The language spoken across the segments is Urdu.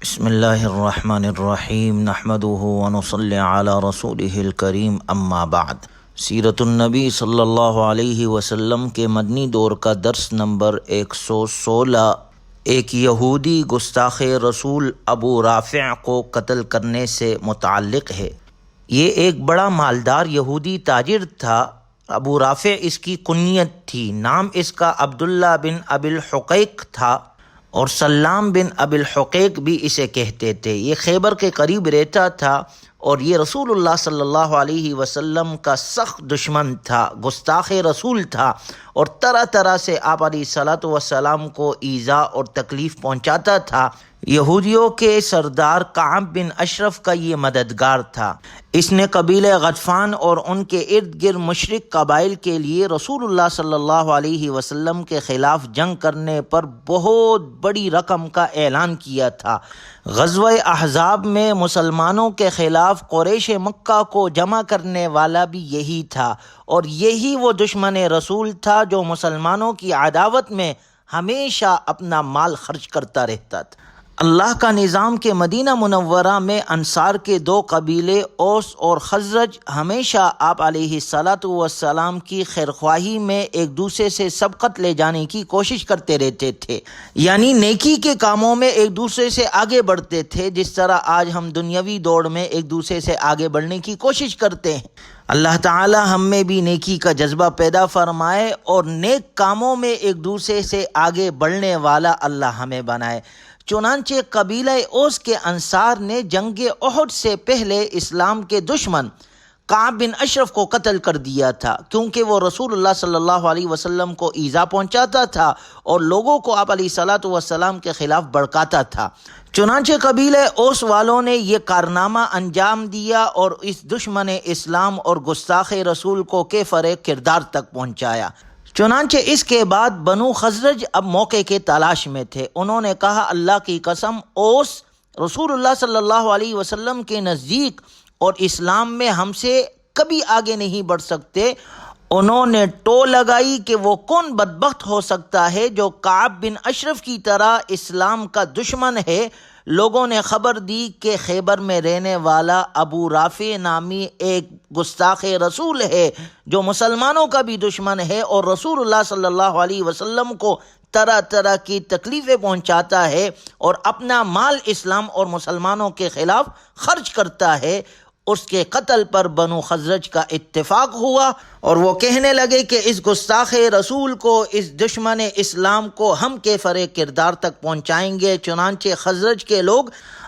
بسم اللہ الرحمن الرحیم نحمده ونصلی علی رسولہ الکریم اما بعد۔ سیرت النبی صلی اللہ علیہ وسلم کے مدنی دور کا درس نمبر 116 ایک یہودی گستاخ رسول ابو رافع کو قتل کرنے سے متعلق ہے۔ یہ ایک بڑا مالدار یہودی تاجر تھا۔ ابو رافع اس کی کنیت تھی۔ نام اس کا عبداللہ بن ابی الحقیق تھا اور سلام بن ابی الحقیق بھی اسے کہتے تھے۔ یہ خیبر کے قریب رہتا تھا اور یہ رسول اللہ صلی اللہ علیہ وسلم کا سخت دشمن تھا، گستاخ رسول تھا اور طرح طرح سے آپ علیہ الصلوۃ والسلام کو ایذا اور تکلیف پہنچاتا تھا۔ یہودیوں کے سردار کعب بن اشرف کا یہ مددگار تھا۔ اس نے قبیلہ غطفان اور ان کے ارد گرد مشرک قبائل کے لیے رسول اللہ صلی اللہ علیہ وسلم کے خلاف جنگ کرنے پر بہت بڑی رقم کا اعلان کیا تھا۔ غزوہ احزاب میں مسلمانوں کے خلاف قریش مکہ کو جمع کرنے والا بھی یہی تھا اور یہی وہ دشمن رسول تھا جو مسلمانوں کی عداوت میں ہمیشہ اپنا مال خرچ کرتا رہتا تھا۔ اللہ کا نظام کے مدینہ منورہ میں انصار کے دو قبیلے اوس اور خزرج ہمیشہ آپ علیہ الصلوۃ والسلام کی خیرخواہی میں ایک دوسرے سے سبقت لے جانے کی کوشش کرتے رہتے تھے، یعنی نیکی کے کاموں میں ایک دوسرے سے آگے بڑھتے تھے، جس طرح آج ہم دنیاوی دوڑ میں ایک دوسرے سے آگے بڑھنے کی کوشش کرتے ہیں۔ اللہ تعالی ہم میں بھی نیکی کا جذبہ پیدا فرمائے اور نیک کاموں میں ایک دوسرے سے آگے بڑھنے والا اللہ ہمیں بنائے۔ چنانچہ قبیلہ اوس کے انصار نے جنگ احد سے پہلے اسلام کے دشمن کعب بن اشرف کو قتل کر دیا تھا، کیونکہ وہ رسول اللہ صلی اللہ علیہ وسلم کو ایذا پہنچاتا تھا اور لوگوں کو آپ علیہ الصلوۃ والسلام کے خلاف بھڑکاتا تھا۔ چنانچہ قبیلہ اوس والوں نے یہ کارنامہ انجام دیا اور اس دشمن اسلام اور گستاخ رسول کو کفر کردار تک پہنچایا۔ چنانچہ اس کے بعد بنو خزرج اب موقع کے تلاش میں تھے۔ انہوں نے کہا، اللہ کی قسم، اوس رسول اللہ صلی اللہ علیہ وسلم کے نزدیک اور اسلام میں ہم سے کبھی آگے نہیں بڑھ سکتے۔ انہوں نے ٹو لگائی کہ وہ کون بدبخت ہو سکتا ہے جو کعب بن اشرف کی طرح اسلام کا دشمن ہے۔ لوگوں نے خبر دی کہ خیبر میں رہنے والا ابو رافع نامی ایک گستاخ رسول ہے جو مسلمانوں کا بھی دشمن ہے اور رسول اللہ صلی اللہ علیہ وسلم کو طرح طرح کی تکلیفیں پہنچاتا ہے اور اپنا مال اسلام اور مسلمانوں کے خلاف خرچ کرتا ہے۔ اس کے قتل پر بنو خزرج کا اتفاق ہوا اور وہ کہنے لگے کہ اس گستاخ رسول کو، اس دشمن اسلام کو ہم کفر کردار تک پہنچائیں گے۔ چنانچہ خزرج کے لوگ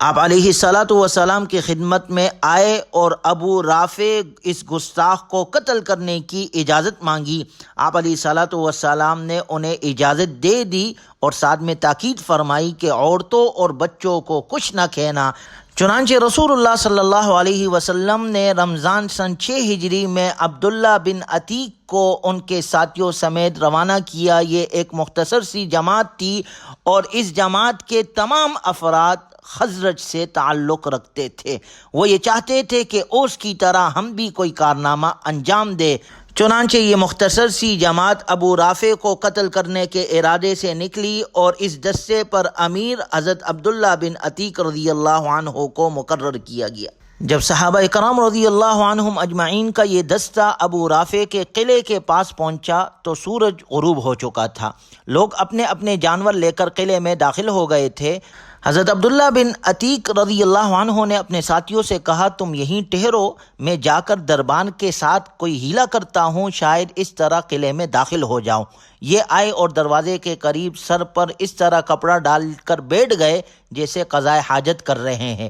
آپ علیہ الصلوۃ والسلام کی خدمت میں آئے اور ابو رافع اس گستاخ کو قتل کرنے کی اجازت مانگی۔ آپ علیہ الصلوۃ والسلام نے انہیں اجازت دے دی اور ساتھ میں تاکید فرمائی کہ عورتوں اور بچوں کو کچھ نہ کہنا۔ چنانچہ رسول اللہ صلی اللہ علیہ وسلم نے رمضان سن 6 ہجری میں عبداللہ بن عتیق کو ان کے ساتھیوں سمیت روانہ کیا۔ یہ ایک مختصر سی جماعت تھی اور اس جماعت کے تمام افراد خزرج سے تعلق رکھتے تھے۔ وہ یہ چاہتے تھے کہ اوس کی طرح ہم بھی کوئی کارنامہ انجام دے۔ چنانچہ یہ مختصر سی جماعت ابو رافع کو قتل کرنے کے ارادے سے نکلی اور اس دستے پر امیر حضرت عبداللہ بن عتیق رضی اللہ عنہ کو مقرر کیا گیا۔ جب صحابہ کرام رضی اللہ عنہم اجمعین کا یہ دستہ ابو رافع کے قلعے کے پاس پہنچا تو سورج غروب ہو چکا تھا۔ لوگ اپنے اپنے جانور لے کر قلعے میں داخل ہو گئے تھے۔ حضرت عبداللہ بن عتیق رضی اللہ عنہ نے اپنے ساتھیوں سے کہا، تم یہیں ٹھہرو، میں جا کر دربان کے ساتھ کوئی ہیلا کرتا ہوں، شاید اس طرح قلعے میں داخل ہو جاؤں۔ یہ آئے اور دروازے کے قریب سر پر اس طرح کپڑا ڈال کر بیٹھ گئے جیسے قضائے حاجت کر رہے ہیں۔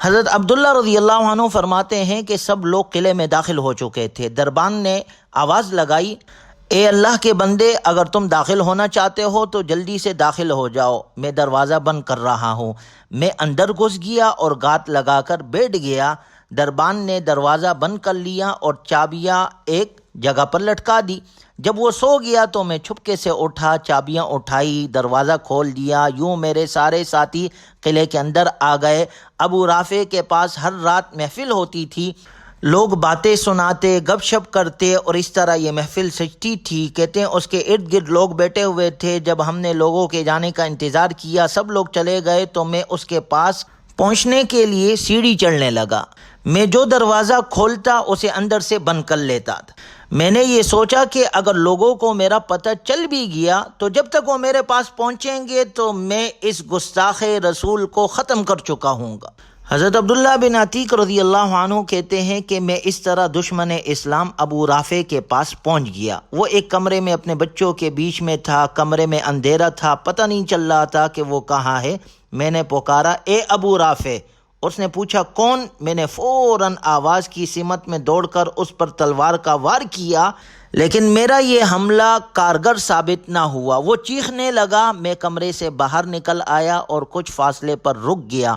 حضرت عبداللہ رضی اللہ عنہ فرماتے ہیں کہ سب لوگ قلعے میں داخل ہو چکے تھے۔ دربان نے آواز لگائی، اے اللہ کے بندے، اگر تم داخل ہونا چاہتے ہو تو جلدی سے داخل ہو جاؤ، میں دروازہ بند کر رہا ہوں۔ میں اندر گھس گیا اور گات لگا کر بیٹھ گیا۔ دربان نے دروازہ بند کر لیا اور چابیاں ایک جگہ پر لٹکا دی۔ جب وہ سو گیا تو میں چھپکے سے اٹھا، چابیاں اٹھائی، دروازہ کھول دیا۔ یوں میرے سارے ساتھی قلعے کے اندر آ گئے۔ ابو رافع کے پاس ہر رات محفل ہوتی تھی، لوگ باتیں سناتے، گپ شپ کرتے اور اس طرح یہ محفل سجتی تھی۔ کہتے ہیں اس کے ارد گرد لوگ بیٹھے ہوئے تھے۔ جب ہم نے لوگوں کے جانے کا انتظار کیا، سب لوگ چلے گئے تو میں اس کے پاس پہنچنے کے لیے سیڑھی چڑھنے لگا۔ میں جو دروازہ کھولتا اسے اندر سے بند کر لیتا تھا۔ میں نے یہ سوچا کہ اگر لوگوں کو میرا پتہ چل بھی گیا تو جب تک وہ میرے پاس پہنچیں گے تو میں اس گستاخ رسول کو ختم کر چکا ہوں گا۔ حضرت عبداللہ بن عتیق رضی اللہ عنہ کہتے ہیں کہ میں اس طرح دشمن اسلام ابو رافع کے پاس پہنچ گیا۔ وہ ایک کمرے میں اپنے بچوں کے بیچ میں تھا۔ کمرے میں اندھیرا تھا، پتہ نہیں چل رہا تھا کہ وہ کہاں ہے۔ میں نے پکارا، اے ابو رافع۔ اس نے پوچھا کون؟ میں نے فوراً آواز کی سمت میں دوڑ کر اس پر تلوار کا وار کیا، لیکن میرا یہ حملہ کارگر ثابت نہ ہوا۔ وہ چیخنے لگا۔ میں کمرے سے باہر نکل آیا اور کچھ فاصلے پر رک گیا۔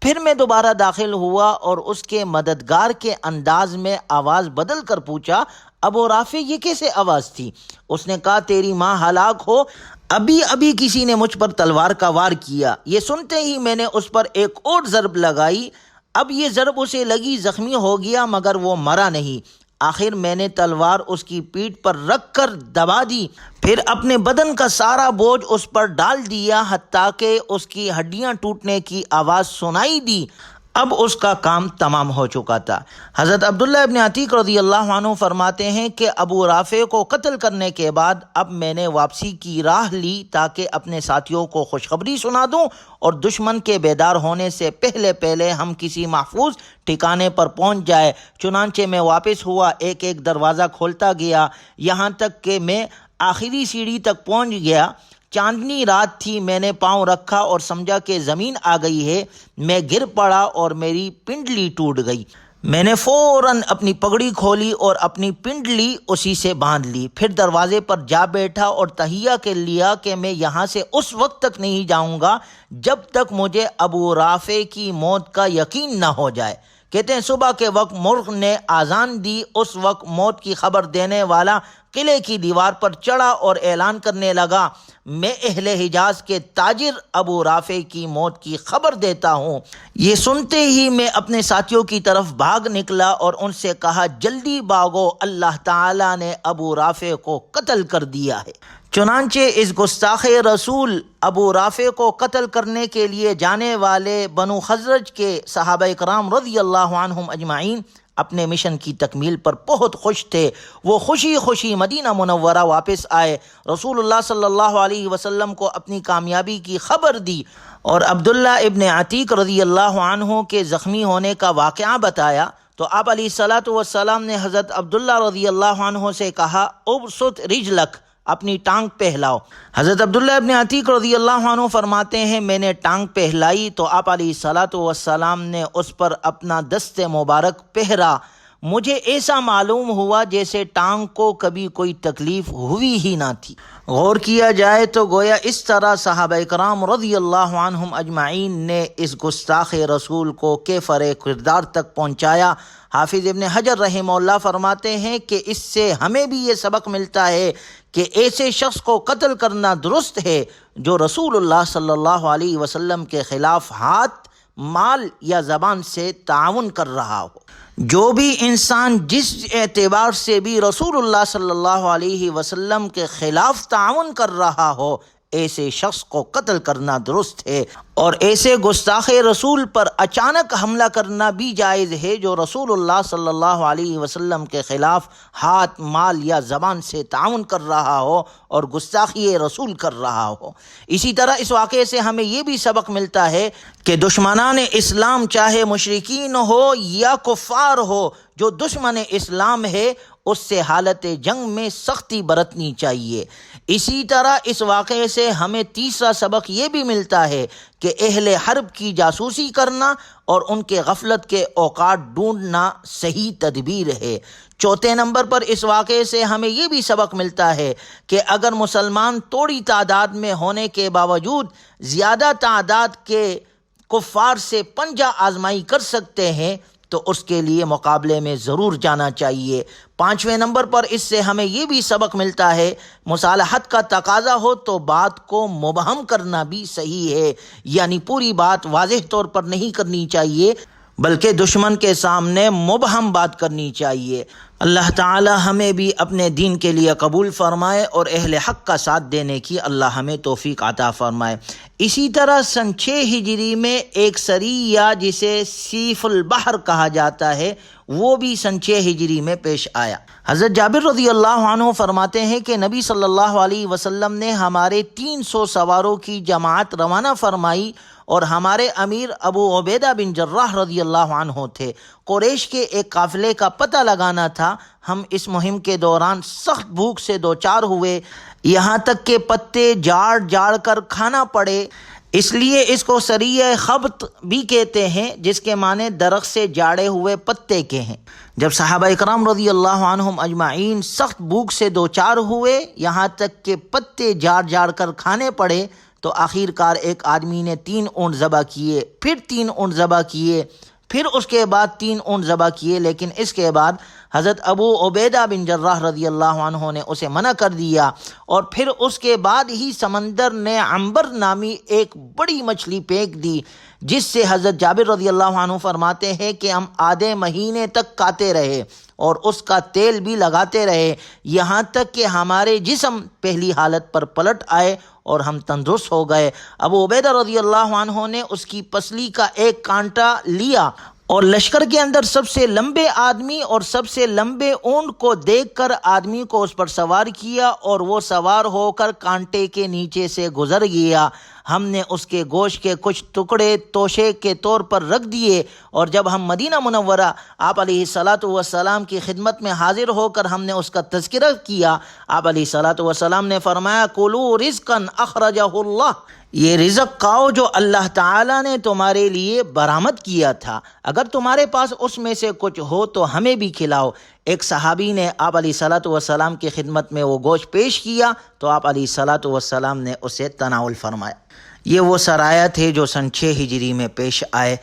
پھر میں دوبارہ داخل ہوا اور اس کے مددگار کے انداز میں آواز بدل کر پوچھا، ابو رافع یہ کیسے آواز تھی؟ اس نے کہا، تیری ماں ہلاک ہو، ابھی کسی نے مجھ پر تلوار کا وار کیا۔ یہ سنتے ہی میں نے اس پر ایک اور ضرب لگائی۔ اب یہ ضرب اسے لگی، زخمی ہو گیا مگر وہ مرا نہیں۔ آخر میں نے تلوار اس کی پیٹھ پر رکھ کر دبا دی، پھر اپنے بدن کا سارا بوجھ اس پر ڈال دیا حتیٰ کہ اس کی ہڈیاں ٹوٹنے کی آواز سنائی دی۔ اب اس کا کام تمام ہو چکا تھا۔ حضرت عبداللہ ابن عتیق رضی اللہ عنہ فرماتے ہیں کہ ابو رافع کو قتل کرنے کے بعد اب میں نے واپسی کی راہ لی تاکہ اپنے ساتھیوں کو خوشخبری سنا دوں اور دشمن کے بیدار ہونے سے پہلے ہم کسی محفوظ ٹھکانے پر پہنچ جائے۔ چنانچہ میں واپس ہوا، ایک ایک دروازہ کھولتا گیا، یہاں تک کہ میں آخری سیڑھی تک پہنچ گیا۔ چاندنی رات تھی۔ میں نے پاؤں رکھا اور سمجھا کہ زمین آ گئی ہے۔ میں گر پڑا اور میری پنڈلی ٹوٹ گئی۔ میں نے فوراً اپنی پگڑی کھولی اور اپنی پنڈلی اسی سے باندھ لی، پھر دروازے پر جا بیٹھا اور تہیہ کر لیا کہ میں یہاں سے اس وقت تک نہیں جاؤں گا جب تک مجھے ابو رافع کی موت کا یقین نہ ہو جائے۔ کہتے ہیں صبح کے وقت مرغ نے آذان دی، اس وقت موت کی خبر دینے والا قلعے کی دیوار پر چڑھا اور اعلان کرنے لگا، میں اہل حجاز کے تاجر ابو رافع کی موت کی خبر دیتا ہوں۔ یہ سنتے ہی میں اپنے ساتھیوں کی طرف بھاگ نکلا اور ان سے کہا، جلدی بھاگو، اللہ تعالیٰ نے ابو رافع کو قتل کر دیا ہے۔ چنانچہ اس گستاخ رسول ابو رافع کو قتل کرنے کے لیے جانے والے بنو خزرج کے صحابہ کرام رضی اللہ عنہم اجمعین اپنے مشن کی تکمیل پر بہت خوش تھے۔ وہ خوشی مدینہ منورہ واپس آئے، رسول اللہ صلی اللہ علیہ وسلم کو اپنی کامیابی کی خبر دی اور عبداللہ ابن عتیق رضی اللہ عنہ کے زخمی ہونے کا واقعہ بتایا تو آپ علیہ الصلاۃ والسلام نے حضرت عبداللہ رضی اللہ عنہ سے کہا، ابسط رجلک، اپنی ٹانگ پہلاؤ۔ حضرت عبداللہ ابن عتیق رضی اللہ عنہ فرماتے ہیں، میں نے ٹانگ پہلائی تو آپ علیہ الصلاۃ والسلام نے اس پر اپنا دست مبارک پہرا۔ مجھے ایسا معلوم ہوا جیسے ٹانگ کو کبھی کوئی تکلیف ہوئی ہی نہ تھی۔ غور کیا جائے تو گویا اس طرح صحابہ کرام رضی اللہ عنہم اجمعین نے اس گستاخ رسول کو کیفر کردار تک پہنچایا۔ حافظ ابن حجر رحمہ اللہ فرماتے ہیں کہ اس سے ہمیں بھی یہ سبق ملتا ہے کہ ایسے شخص کو قتل کرنا درست ہے جو رسول اللہ صلی اللہ علیہ وسلم کے خلاف ہاتھ، مال یا زبان سے تعاون کر رہا ہو۔ جو بھی انسان جس اعتبار سے بھی رسول اللہ صلی اللہ علیہ وسلم کے خلاف تعاون کر رہا ہو، ایسے شخص کو قتل کرنا درست ہے، اور ایسے گستاخ رسول پر اچانک حملہ کرنا بھی جائز ہے جو رسول اللہ صلی اللہ علیہ وسلم کے خلاف ہاتھ، مال یا زبان سے تعاون کر رہا ہو اور گستاخی رسول کر رہا ہو۔ اسی طرح اس واقعے سے ہمیں یہ بھی سبق ملتا ہے کہ دشمنان اسلام چاہے مشرکین ہو یا کفار ہو، جو دشمن اسلام ہے اس سے حالت جنگ میں سختی برتنی چاہیے۔ اسی طرح اس واقعے سے ہمیں تیسرا سبق یہ بھی ملتا ہے کہ اہل حرب کی جاسوسی کرنا اور ان کے غفلت کے اوقات ڈھونڈنا صحیح تدبیر ہے۔ چوتھے نمبر پر اس واقعے سے ہمیں یہ بھی سبق ملتا ہے کہ اگر مسلمان تھوڑی تعداد میں ہونے کے باوجود زیادہ تعداد کے کفار سے پنجہ آزمائی کر سکتے ہیں تو اس کے لیے مقابلے میں ضرور جانا چاہیے۔ پانچویں نمبر پر اس سے ہمیں یہ بھی سبق ملتا ہے، مصالحت کا تقاضا ہو تو بات کو مبہم کرنا بھی صحیح ہے، یعنی پوری بات واضح طور پر نہیں کرنی چاہیے، بلکہ دشمن کے سامنے مبہم بات کرنی چاہیے۔ اللہ تعالی ہمیں بھی اپنے دین کے لیے قبول فرمائے اور اہل حق کا ساتھ دینے کی اللہ ہمیں توفیق عطا فرمائے۔ اسی طرح سن 6 ہجری میں ایک سریہ جسے سیف البحر کہا جاتا ہے وہ بھی سن 6 ہجری میں پیش آیا۔ حضرت جابر رضی اللہ عنہ فرماتے ہیں کہ نبی صلی اللہ علیہ وسلم نے ہمارے 300 سواروں کی جماعت روانہ فرمائی اور ہمارے امیر ابو عبیدہ بن جراح رضی اللہ عنہ تھے۔ قریش کے ایک قافلے کا پتہ لگانا تھا۔ ہم اس مہم کے دوران سخت بھوک سے دوچار ہوئے، یہاں تک کہ پتے جاڑ جاڑ کر کھانا پڑے، اس لیے اس کو سریہ خبط بھی کہتے ہیں، جس کے معنی درخت سے جاڑے ہوئے پتے کے ہیں۔ جب صحابہ اکرام رضی اللہ عنہم اجمعین سخت بھوک سے دوچار ہوئے، یہاں تک کہ پتے جاڑ جاڑ کر کھانے پڑے، تو آخر کار ایک آدمی نے 3 اونٹ ذبح کیے، پھر 3 اونٹ ذبح کیے، پھر اس کے بعد 3 اونٹ ذبح کیے، لیکن اس کے بعد حضرت ابو عبیدہ بن جراح رضی اللہ عنہ نے اسے منع کر دیا، اور پھر اس کے بعد ہی سمندر نے عنبر نامی ایک بڑی مچھلی پھینک دی، جس سے حضرت جابر رضی اللہ عنہ فرماتے ہیں کہ ہم آدھے مہینے تک کھاتے رہے اور اس کا تیل بھی لگاتے رہے، یہاں تک کہ ہمارے جسم پہلی حالت پر پلٹ آئے اور ہم تندرست ہو گئے۔ ابو عبیدہ رضی اللہ عنہ نے اس کی پسلی کا ایک کانٹا لیا اور لشکر کے اندر سب سے لمبے آدمی اور سب سے لمبے اونٹ کو دیکھ کر آدمی کو اس پر سوار کیا، اور وہ سوار ہو کر کانٹے کے نیچے سے گزر گیا۔ ہم نے اس کے گوشت کے کچھ ٹکڑے توشے کے طور پر رکھ دیے، اور جب ہم مدینہ منورہ آپ علیہ الصلاۃ والسلام کی خدمت میں حاضر ہو کر ہم نے اس کا تذکرہ کیا، آپ علیہ الصلاۃ والسلام نے فرمایا کلوا رزقا اخرجہ اللہ، یہ رزق کھاؤ جو اللہ تعالیٰ نے تمہارے لیے برآمد کیا تھا، اگر تمہارے پاس اس میں سے کچھ ہو تو ہمیں بھی کھلاؤ۔ ایک صحابی نے آپ علیہ الصلاۃ والسلام کی خدمت میں وہ گوشت پیش کیا تو آپ علیہ الصلاۃ والسلام نے اسے تناول فرمایا۔ یہ وہ سرایہ تھے جو سن 6 ہجری میں پیش آئے۔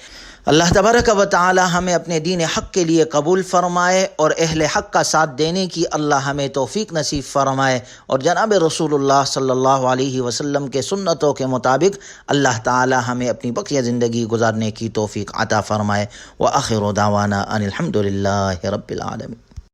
اللہ تبارک و تعالی ہمیں اپنے دین حق کے لیے قبول فرمائے اور اہل حق کا ساتھ دینے کی اللہ ہمیں توفیق نصیب فرمائے، اور جناب رسول اللہ صلی اللہ علیہ وسلم کے سنتوں کے مطابق اللہ تعالی ہمیں اپنی بقیہ زندگی گزارنے کی توفیق عطا فرمائے۔ وآخر دعوانا ان الحمد للہ رب العالمین۔